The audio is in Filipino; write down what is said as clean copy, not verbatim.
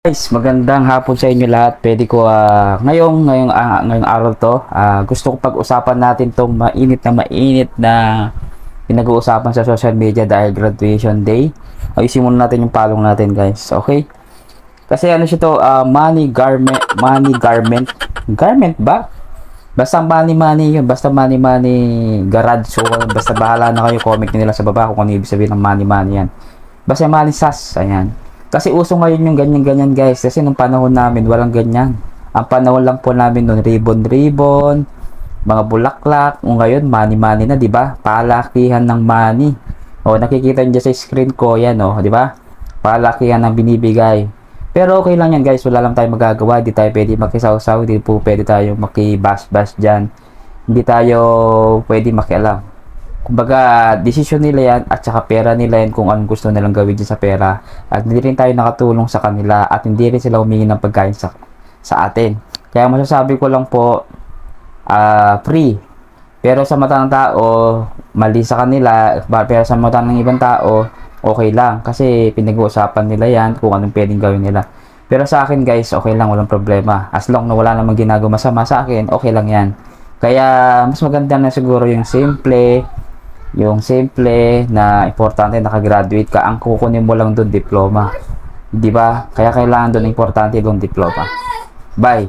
Guys, magandang hapon sa inyo lahat. Pwede ko ngayong araw to, gusto ko pag-usapan natin tong mainit na pinag-uusapan sa social media dahil graduation day. Ayusin muna natin yung palong natin, guys. Okay? Kasi ano siya to, money garment ba? Basta money yun, basta money garage. So basta bahala na kayo, comment nila sa baba kung ano ibig sabihin ng money yan. Basta money sas, ayan. Kasi uso ngayon yung ganyan-ganyan, guys. Kasi nung panahon namin, walang ganyan. Ang panahon lang po namin noon, ribbon, mga bulaklak. O ngayon, money na, di ba? Palakihan ng money. O, nakikita nyo sa screen ko, yan, o, di ba? Palakihan ng binibigay. Pero okay lang yan, guys. Wala lang tayo magagawa. Hindi tayo pwede makisaw-saw. Hindi po pwede tayo makibas-bas dyan. Hindi tayo pwede makialam. Kumbaga, desisyon nila yan at saka pera nila yan kung anong gusto nilang gawin dyan sa pera. At hindi rin tayo nakatulong sa kanila at hindi rin sila humingi ng pagkain sa atin. Kaya masasabi ko lang po, free. Pero sa mata ng tao, mali sa kanila. Pero sa mata ng ibang tao, okay lang. Kasi pinag-uusapan nila yan kung anong pwedeng gawin nila. Pero sa akin, guys, okay lang, walang problema. As long na wala namang ginagawa masama sa akin, okay lang yan. Kaya mas maganda na siguro yung simple na importante nakagraduate ka, ang kukunin mo lang doon diploma, di ba? Kaya kailangan doon importante doon diploma. Bye.